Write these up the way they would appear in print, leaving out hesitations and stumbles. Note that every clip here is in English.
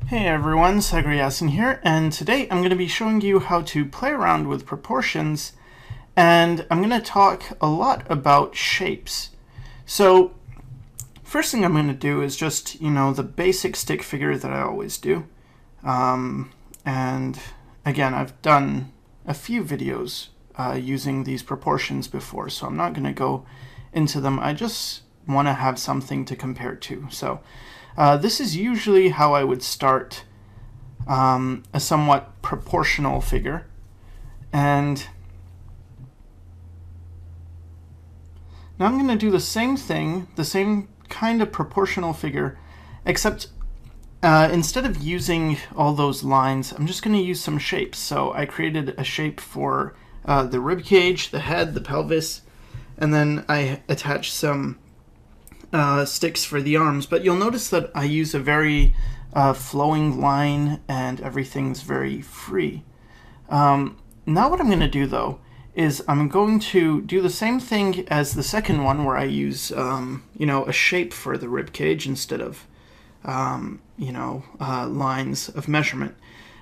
Hey everyone, Sycra here, and today I'm going to be showing you how to play around with proportions, and I'm going to talk a lot about shapes. So, first thing I'm going to do is just, the basic stick figure that I always do. And again, I've done a few videos using these proportions before, so I'm not going to go into them. I just want to have something to compare to. So, this is usually how I would start a somewhat proportional figure. And now I'm going to do the same thing, the same kind of proportional figure, except instead of using all those lines, I'm just going to use some shapes. So I created a shape for the rib cage, the head, the pelvis, and then I attached some sticks for the arms, but you'll notice that I use a very flowing line and everything's very free. Now what I'm going to do though is I'm going to do the same thing as the second one where I use a shape for the rib cage instead of lines of measurement.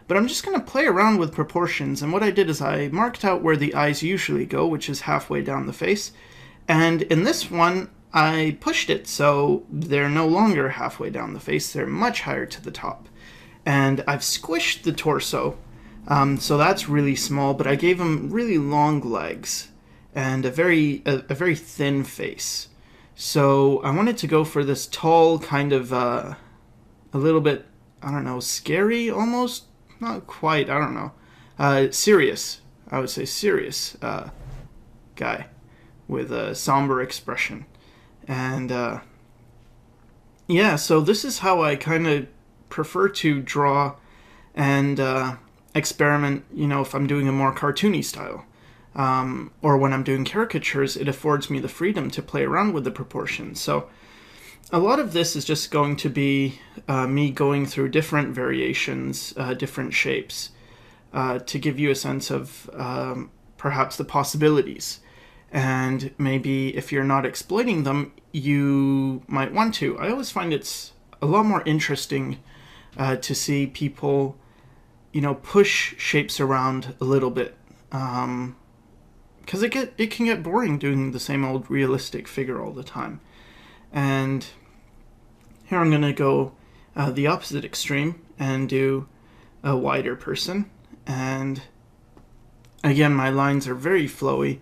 But I'm just going to play around with proportions, and what I did is I marked out where the eyes usually go, which is halfway down the face, and in this one I pushed it so they're no longer halfway down the face, they're much higher to the top. And I've squished the torso, so that's really small, but I gave him really long legs and a very thin face. So I wanted to go for this tall, kind of a little bit, I don't know, scary almost? Not quite, I don't know. Serious, I would say serious guy with a somber expression. And yeah, so this is how I kind of prefer to draw and experiment, if I'm doing a more cartoony style. Or when I'm doing caricatures, it affords me the freedom to play around with the proportions. So a lot of this is just going to be me going through different variations, different shapes, to give you a sense of perhaps the possibilities. And maybe if you're not exploiting them, you might want to. I always find it's a lot more interesting to see people, push shapes around a little bit. Because it can get boring doing the same old realistic figure all the time. And here I'm going to go the opposite extreme and do a wider person. And again, my lines are very flowy.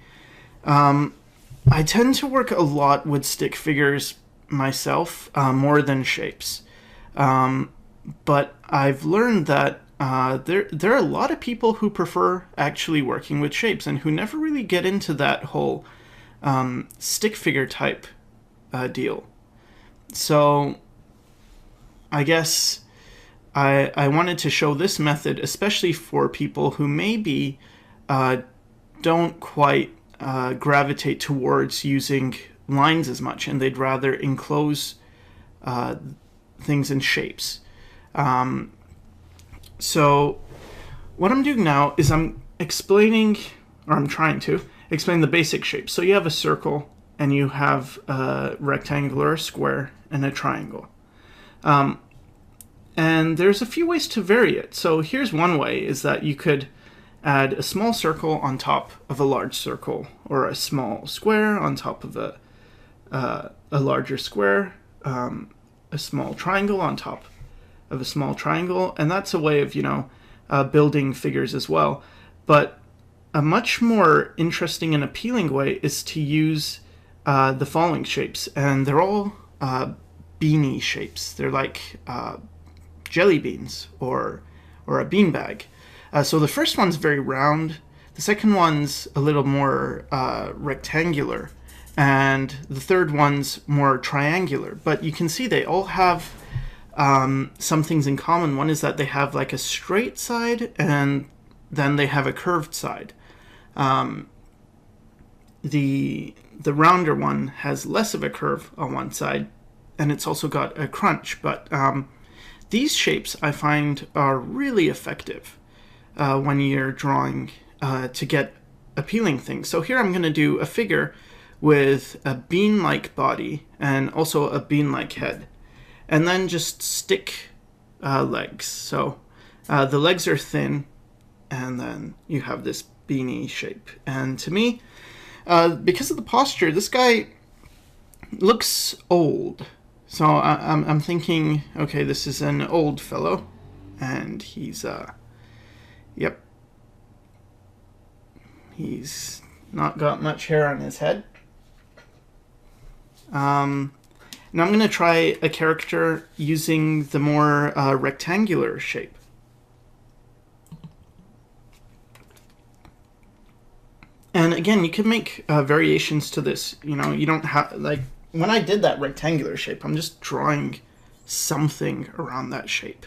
I tend to work a lot with stick figures myself, more than shapes. But I've learned that there are a lot of people who prefer actually working with shapes and who never really get into that whole stick figure type deal. So I guess I wanted to show this method, especially for people who maybe don't quite gravitate towards using lines as much, and they'd rather enclose things in shapes. So what I'm doing now is I'm explaining, or I'm trying to explain the basic shapes. So you have a circle, and you have a rectangular, a square, and a triangle. And there's a few ways to vary it. So here's one way, is that you could add a small circle on top of a large circle, or a small square on top of a larger square, a small triangle on top of a small triangle, and that's a way of, building figures as well. But a much more interesting and appealing way is to use the following shapes, and they're all beanie shapes. They're like jelly beans or a beanbag. So the first one's very round, the second one's a little more rectangular, and the third one's more triangular. But you can see they all have some things in common. One is that they have like a straight side, and then they have a curved side. The rounder one has less of a curve on one side, and it's also got a crunch. But these shapes I find are really effective when you're drawing to get appealing things. So here I'm going to do a figure with a bean-like body and also a bean-like head, and then just stick legs. So the legs are thin, and then you have this beanie shape. And to me, because of the posture, this guy looks old. So I'm thinking, okay, this is an old fellow, and he's yep, he's not got much hair on his head. Now I'm going to try a character using the more rectangular shape. And again, you can make variations to this. You know, you don't have, like, when I did that rectangular shape, I'm just drawing something around that shape.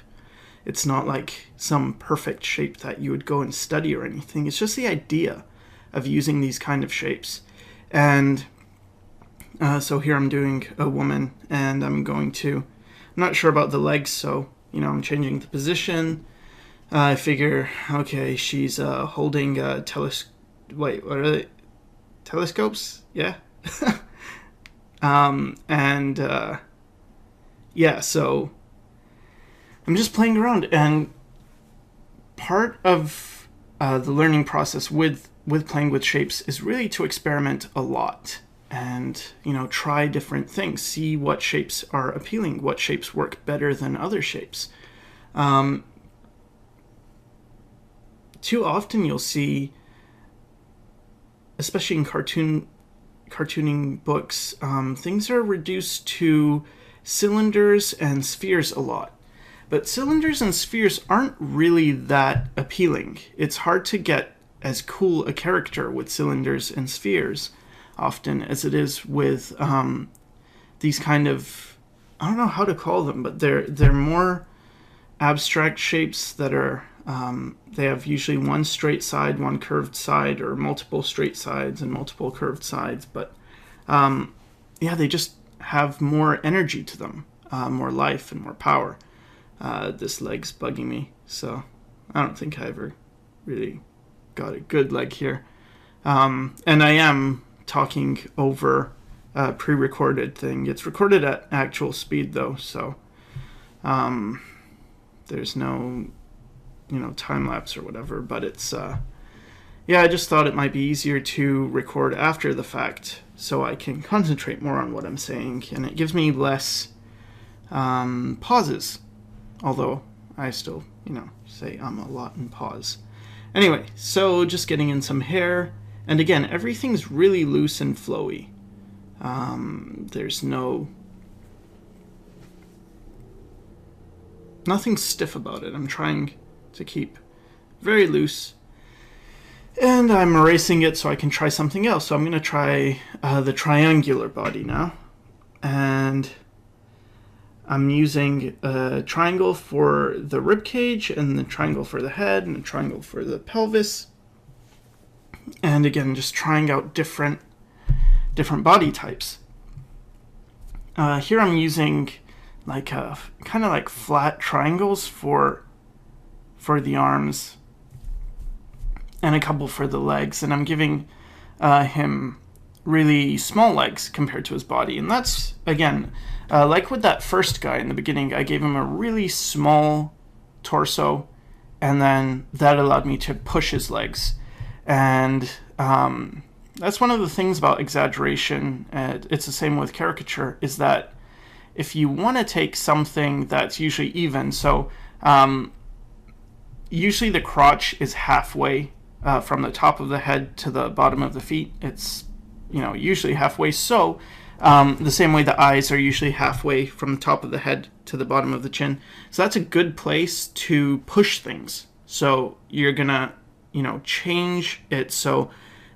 It's not like some perfect shape that you would go and study or anything. It's just the idea of using these kind of shapes. And so here I'm doing a woman, and I'm not sure about the legs, so, you know, I'm changing the position. I figure, okay, she's holding wait, what are they? Telescopes? Yeah. Yeah, so I'm just playing around, and part of the learning process with playing with shapes is really to experiment a lot and, you know, try different things, see what shapes are appealing, what shapes work better than other shapes. Too often you'll see, especially in cartooning books, things are reduced to cylinders and spheres a lot. But cylinders and spheres aren't really that appealing. It's hard to get as cool a character with cylinders and spheres often as it is with these kind of, I don't know how to call them, but they're more abstract shapes that are, they have usually one straight side, one curved side, or multiple straight sides and multiple curved sides. But yeah, they just have more energy to them, more life and more power. This leg's bugging me, so I don't think I ever really got a good leg here. And I am talking over a pre-recorded thing. It's recorded at actual speed though, so there's no, you know, time lapse or whatever. But it's yeah, I just thought it might be easier to record after the fact so I can concentrate more on what I'm saying, and it gives me less pauses. Although I still, you know, say I'm a lot in pause. Anyway, so just getting in some hair. And again, everything's really loose and flowy. There's nothing stiff about it. I'm trying to keep very loose. And I'm erasing it so I can try something else. So I'm going to try the triangular body now. And I'm using a triangle for the rib cage, and the triangle for the head, and a triangle for the pelvis. And again, just trying out different body types. Here I'm using like kind of like flat triangles for the arms, and a couple for the legs, and I'm giving him really small legs compared to his body. And that's, again, like with that first guy in the beginning, I gave him a really small torso, and then that allowed me to push his legs. And that's one of the things about exaggeration, it's the same with caricature, is that if you want to take something that's usually even, so usually the crotch is halfway from the top of the head to the bottom of the feet. It's, you know, usually halfway. So the same way the eyes are usually halfway from the top of the head to the bottom of the chin. So that's a good place to push things. So you're gonna, you know, change it so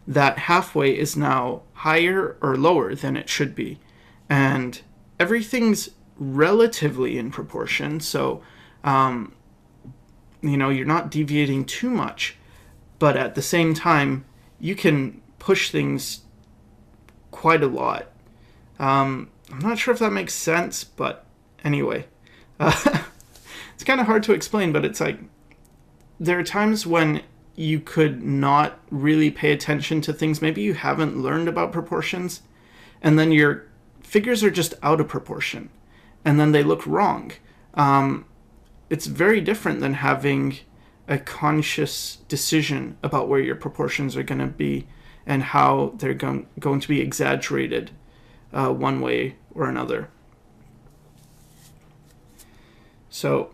that halfway is now higher or lower than it should be. And everything's relatively in proportion. So, you know, you're not deviating too much, but at the same time, you can push things quite a lot. I'm not sure if that makes sense, but anyway, it's kind of hard to explain, but it's like, there are times when you could not really pay attention to things. Maybe you haven't learned about proportions, and then your figures are just out of proportion, and then they look wrong. it's very different than having a conscious decision about where your proportions are going to be and how they're going to be exaggerated one way or another. So,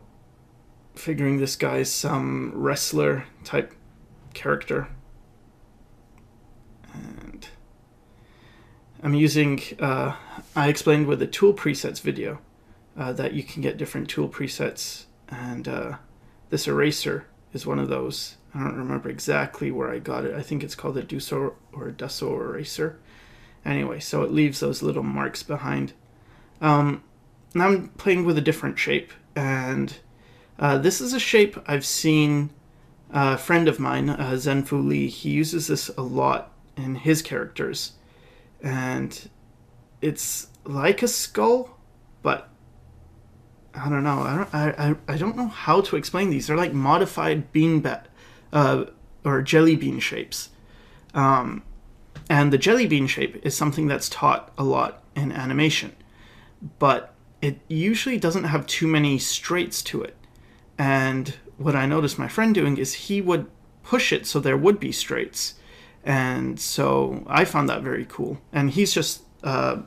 figuring this guy's some wrestler type character. And I'm using, I explained with the tool presets video that you can get different tool presets, and this eraser is one of those. I don't remember exactly where I got it. I think it's called a Duso or a Dusso eraser. Anyway, so it leaves those little marks behind. Now I'm playing with a different shape, and this is a shape I've seen a friend of mine, Zenfu Lee. He uses this a lot in his characters, and it's like a skull, but I don't know. I don't know how to explain these. They're like modified or jelly bean shapes. And the jelly bean shape is something that's taught a lot in animation, but it usually doesn't have too many straights to it. And what I noticed my friend doing is he would push it so there would be straights. And so I found that very cool. And he's just the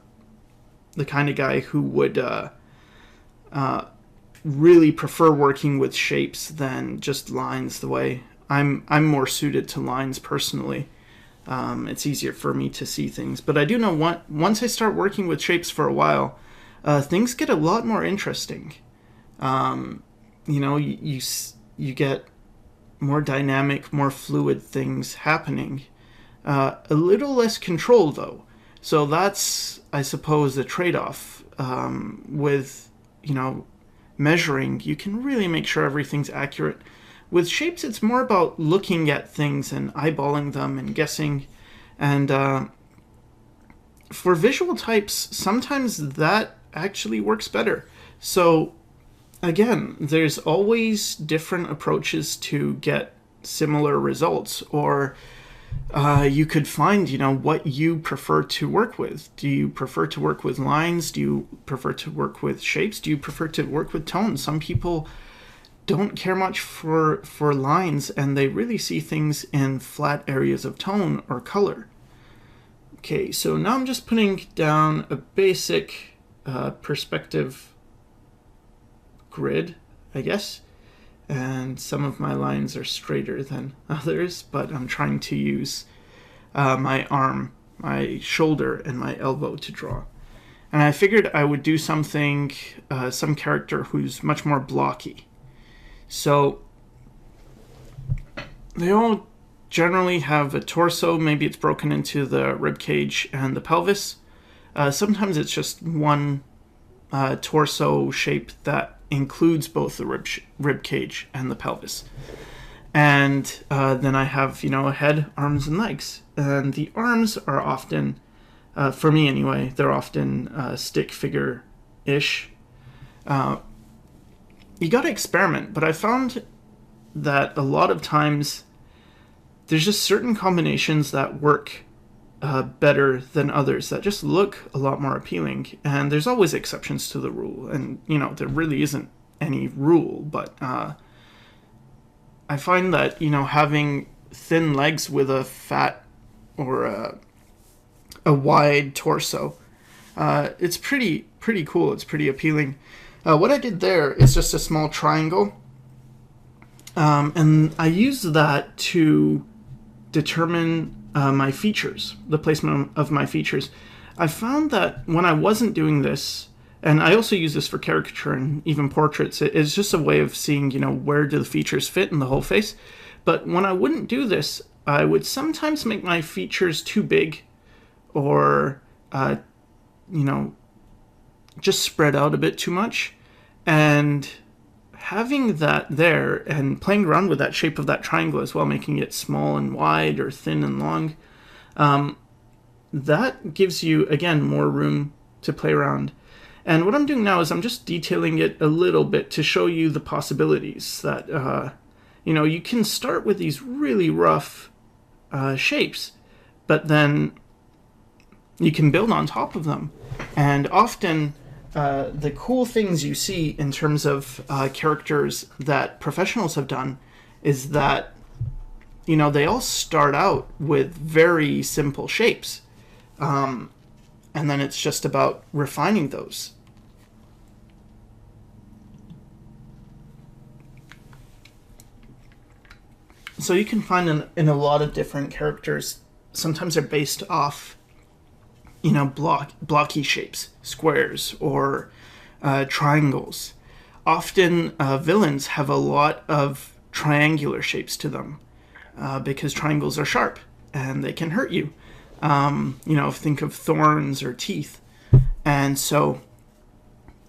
kind of guy who would really prefer working with shapes than just lines. The way I'm more suited to lines personally. It's easier for me to see things. But I do know once I start working with shapes for a while, things get a lot more interesting. You get more dynamic, more fluid things happening. A little less control, though. So that's, I suppose, the trade-off with, measuring. You can really make sure everything's accurate. With shapes, it's more about looking at things and eyeballing them and guessing. And for visual types, sometimes that actually works better. So again, there's always different approaches to get similar results, or you could find, what you prefer to work with. Do you prefer to work with lines? Do you prefer to work with shapes? Do you prefer to work with tones? Some people don't care much for lines, and they really see things in flat areas of tone or color. Okay, so now I'm just putting down a basic perspective grid, I guess. And some of my lines are straighter than others, but I'm trying to use my arm, my shoulder, and my elbow to draw. And I figured I would do something, some character who's much more blocky. So they all generally have a torso. Maybe it's broken into the rib cage and the pelvis. Sometimes it's just one torso shape that includes both the rib cage and the pelvis. And then I have, a head, arms, and legs. And the arms are often, for me anyway, they're often stick figure-ish. You got to experiment, but I found that a lot of times there's just certain combinations that work better than others, that just look a lot more appealing. And there's always exceptions to the rule, and there really isn't any rule, but I find that having thin legs with a fat or a wide torso, it's pretty cool. It's pretty appealing. What I did there is just a small triangle, and I used that to determine my features, the placement of my features. I found that when I wasn't doing this, and I also use this for caricature and even portraits, it's just a way of seeing, where do the features fit in the whole face. But when I wouldn't do this, I would sometimes make my features too big, or, just spread out a bit too much. And having that there and playing around with that shape of that triangle as well, making it small and wide or thin and long, that gives you, again, more room to play around. And what I'm doing now is I'm just detailing it a little bit to show you the possibilities that, you can start with these really rough shapes, but then you can build on top of them. And often the cool things you see in terms of characters that professionals have done is that, you know, they all start out with very simple shapes. And then it's just about refining those. So you can find in a lot of different characters, sometimes they're based off, you know, blocky shapes, squares, or triangles. Often villains have a lot of triangular shapes to them because triangles are sharp and they can hurt you. You know, think of thorns or teeth. And so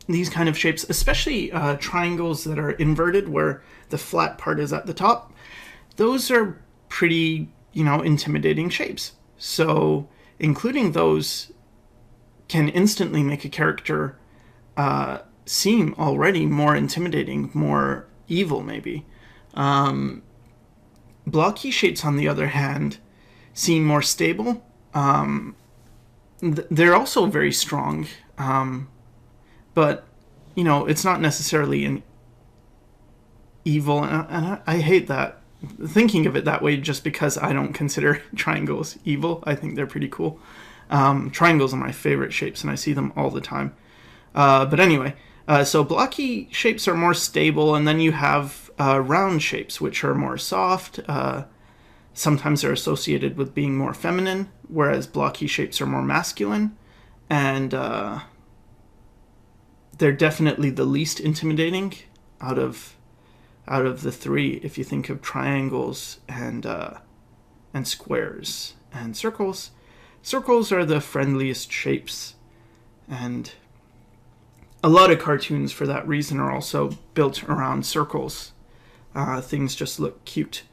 these kind of shapes, especially triangles that are inverted where the flat part is at the top, those are pretty, you know, intimidating shapes. So including those can instantly make a character seem already more intimidating, more evil maybe. Blocky shapes, on the other hand, seem more stable. They're also very strong, but, you know, it's not necessarily an evil, and I hate that, thinking of it that way, just because I don't consider triangles evil. I think they're pretty cool. Triangles are my favorite shapes, and I see them all the time. But anyway, so blocky shapes are more stable, and then you have round shapes, which are more soft. Sometimes they're associated with being more feminine, whereas blocky shapes are more masculine. And they're definitely the least intimidating out of the three, if you think of triangles and squares and circles. Circles are the friendliest shapes, and a lot of cartoons for that reason are also built around circles. Things just look cute.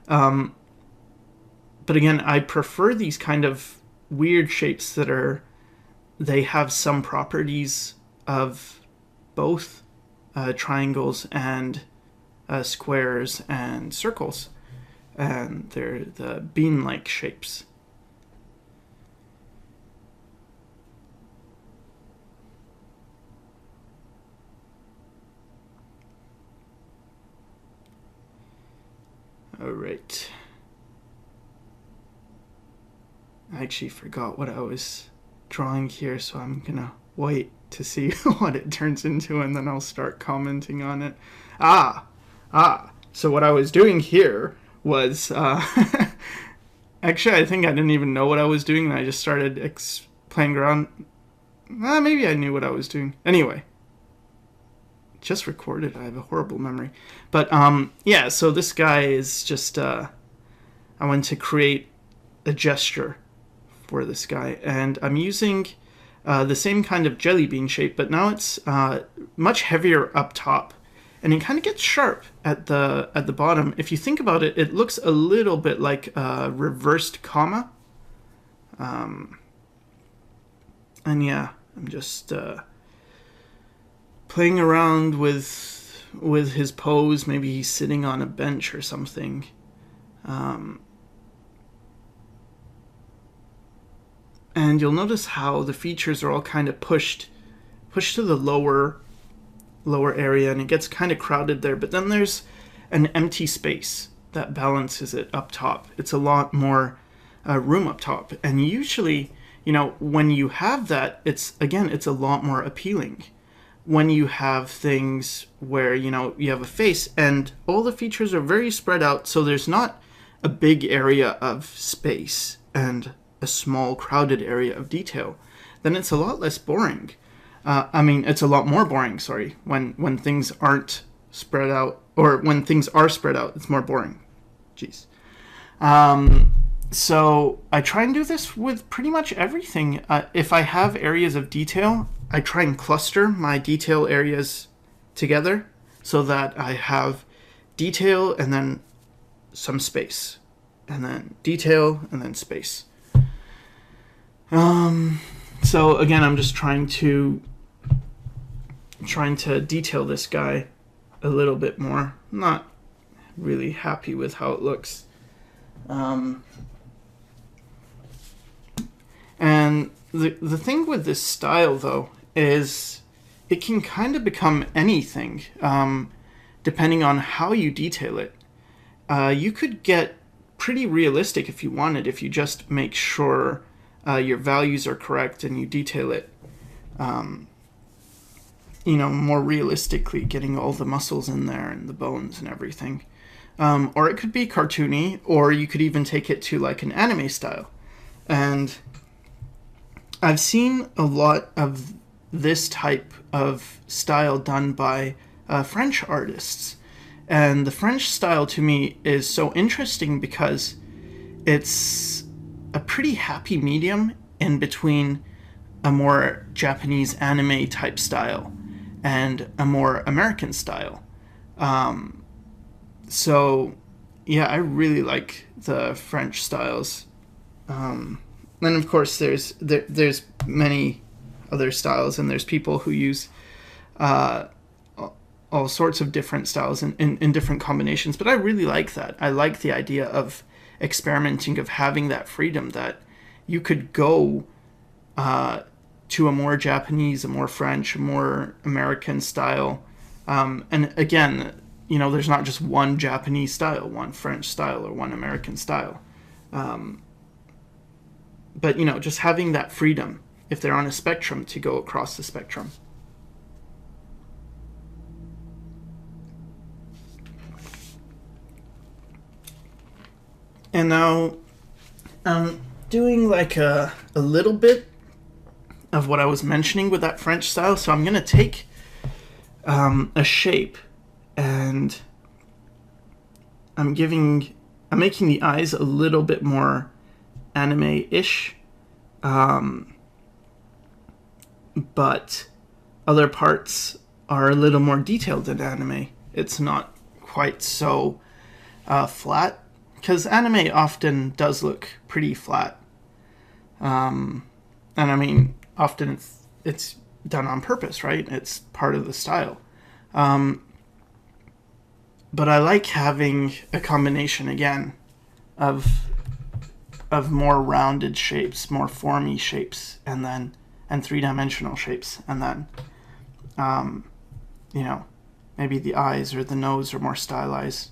But again, I prefer these kind of weird shapes they have some properties of both triangles and squares and circles, and they're the bean-like shapes. All right. I actually forgot what I was drawing here, so I'm gonna wait to see what it turns into, and then I'll start commenting on it. So what I was doing here was, actually, I think I didn't even know what I was doing, and I just started playing around. Maybe I knew what I was doing. Anyway, just recorded. I have a horrible memory. But, yeah, so this guy is just, I want to create a gesture for this guy, and I'm using the same kind of jelly bean shape, but now it's much heavier up top, and it kind of gets sharp at the bottom. If you think about it, it looks a little bit like a reversed comma. And yeah, I'm just playing around with his pose. Maybe he's sitting on a bench or something. And you'll notice how the features are all kind of pushed to the lower area, and it gets kind of crowded there. But then there's an empty space that balances it up top. It's a lot more room up top, and usually, you know, when you have that, it's a lot more appealing. When you have things where, you know, you have a face and all the features are very spread out, so there's not a big area of space and a small crowded area of detail, then it's a lot less boring. It's a lot more boring, sorry, when things aren't spread out, or when things are spread out, it's more boring. Jeez. So I try and do this with pretty much everything. If I have areas of detail, I try and cluster my detail areas together so that I have detail and then some space, and then detail and then space. So again, I'm just trying to detail this guy a little bit more. I'm not really happy with how it looks. And the thing with this style, though, is it can kind of become anything, depending on how you detail it. You could get pretty realistic if you wanted, if you just make sure your values are correct and you detail it, more realistically, getting all the muscles in there and the bones and everything. Or it could be cartoony, or you could even take it to like an anime style. And I've seen a lot of this type of style done by French artists. And the French style to me is so interesting because it's a pretty happy medium in between a more Japanese anime type style and a more American style. So, yeah, I really like the French styles. And of course, there's many other styles, and there's people who use all sorts of different styles in different combinations. But I really like that. I like the idea of experimenting, of having that freedom that you could go to a more Japanese, a more French, a more American style. And again, there's not just one Japanese style, one French style, or one American style. But, just having that freedom, if they're on a spectrum, to go across the spectrum. And now I'm doing like a little bit of what I was mentioning with that French style. So I'm going to take a shape, and I'm making the eyes a little bit more anime-ish, but other parts are a little more detailed than anime. It's not quite so flat, because anime often does look pretty flat. And I mean, often it's done on purpose, right? It's part of the style. But I like having a combination, again, of more rounded shapes, more formy shapes, and three-dimensional shapes, and then maybe the eyes or the nose are more stylized.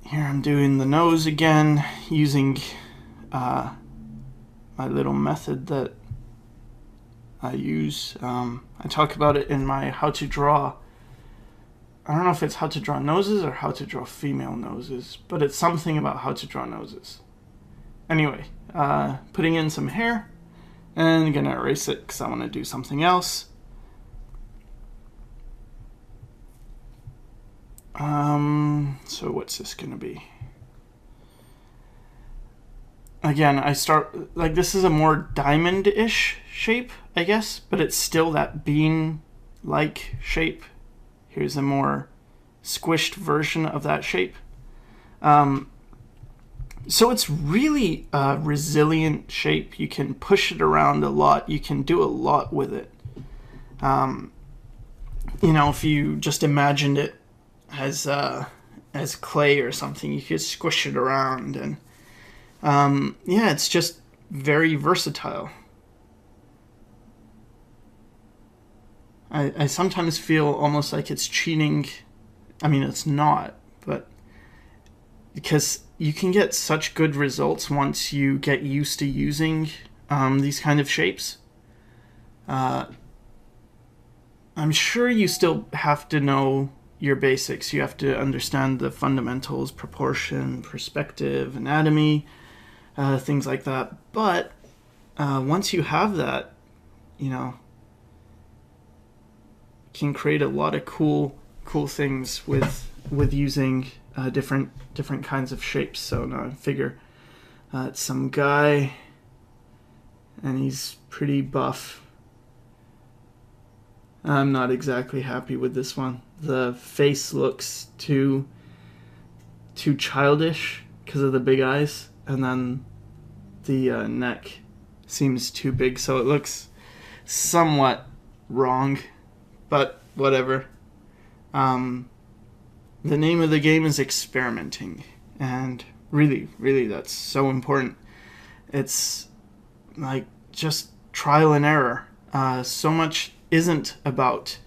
Here I'm doing the nose again, using my little method that I use. I talk about it in my how to draw. I don't know if it's how to draw noses or how to draw female noses, but it's something about how to draw noses. Anyway, putting in some hair, and I'm gonna erase it because I want to do something else. So what's this gonna be? Again, I start, like, this is a more diamond-ish shape, I guess, but it's still that bean-like shape. Here's a more squished version of that shape. So it's really a resilient shape. You can push it around a lot. You can do a lot with it. If you just imagined it as clay or something, you could squish it around, and it's just very versatile. I sometimes feel almost like it's cheating. I mean, it's not, but because you can get such good results once you get used to using these kind of shapes. I'm sure you still have to know your basics. You have to understand the fundamentals, proportion, perspective, anatomy, things like that. But once you have that, can create a lot of cool things with using different kinds of shapes. So now I figure it's some guy, and he's pretty buff. I'm not exactly happy with this one. The face looks too childish because of the big eyes, and then the neck seems too big, so it looks somewhat wrong, but whatever. The name of the game is experimenting, and really that's so important. It's like just trial and error, So much isn't about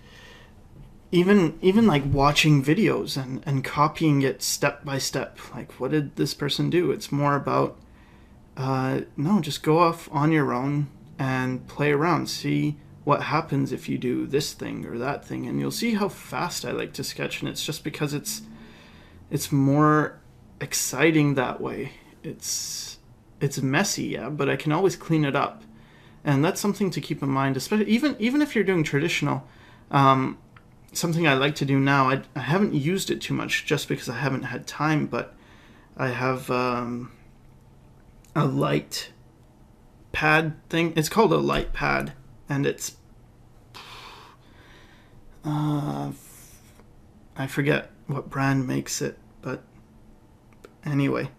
even like watching videos and copying it step by step. Like, what did this person do? It's more about no, just go off on your own and play around. See what happens if you do this thing or that thing, and you'll see how fast I like to sketch. And it's just because it's more exciting that way. It's messy, yeah, but I can always clean it up, and that's something to keep in mind. Especially even if you're doing traditional. Something I like to do now. I haven't used it too much just because I haven't had time, but I have a light pad thing. It's called a light pad, and it's I forget what brand makes it, but anyway,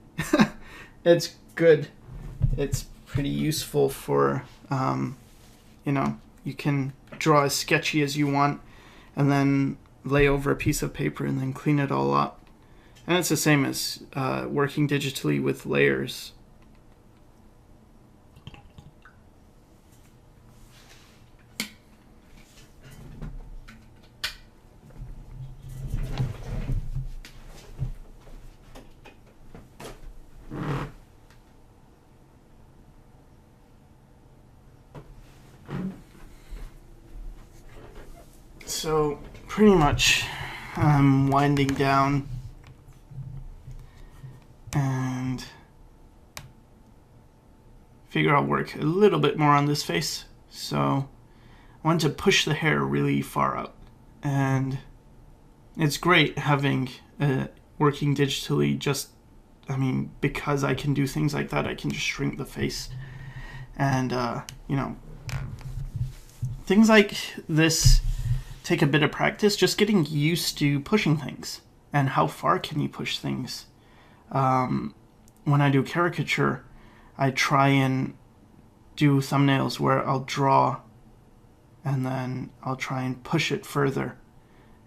it's good. It's pretty useful for you can draw as sketchy as you want, and then lay over a piece of paper and then clean it all up. And it's the same as working digitally with layers. So pretty much I'm winding down and figure I'll work a little bit more on this face. So I want to push the hair really far out, and it's great having working digitally. Because I can do things like that, I can just shrink the face, and things like this take a bit of practice, just getting used to pushing things and how far can you push things. When I do caricature, I try and do thumbnails where I'll draw and then I'll try and push it further,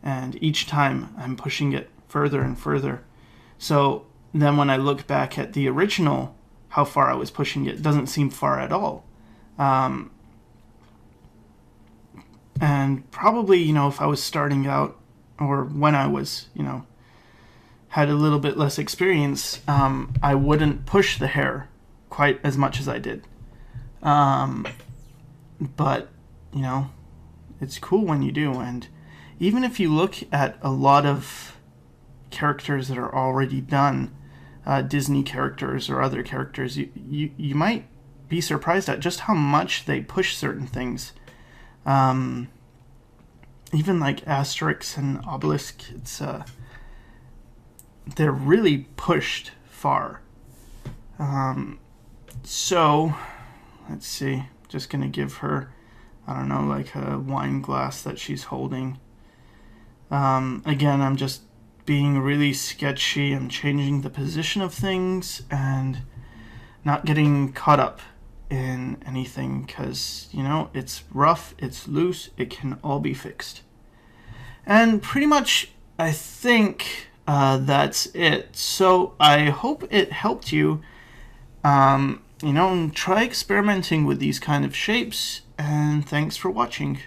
and each time I'm pushing it further and further. So then when I look back at the original, how far I was pushing it doesn't seem far at all. And probably, if I was starting out, or when I was, had a little bit less experience, I wouldn't push the hair quite as much as I did. But, it's cool when you do. And even if you look at a lot of characters that are already done, Disney characters or other characters, you might be surprised at just how much they push certain things. Even like Asterix and Obelisk, they're really pushed far. So let's see, just gonna give her, like a wine glass that she's holding. Again, I'm just being really sketchy and changing the position of things and not getting caught up in anything, because it's rough, it's loose, it can all be fixed. And pretty much I think that's it. So I hope it helped you. Try experimenting with these kind of shapes, and thanks for watching.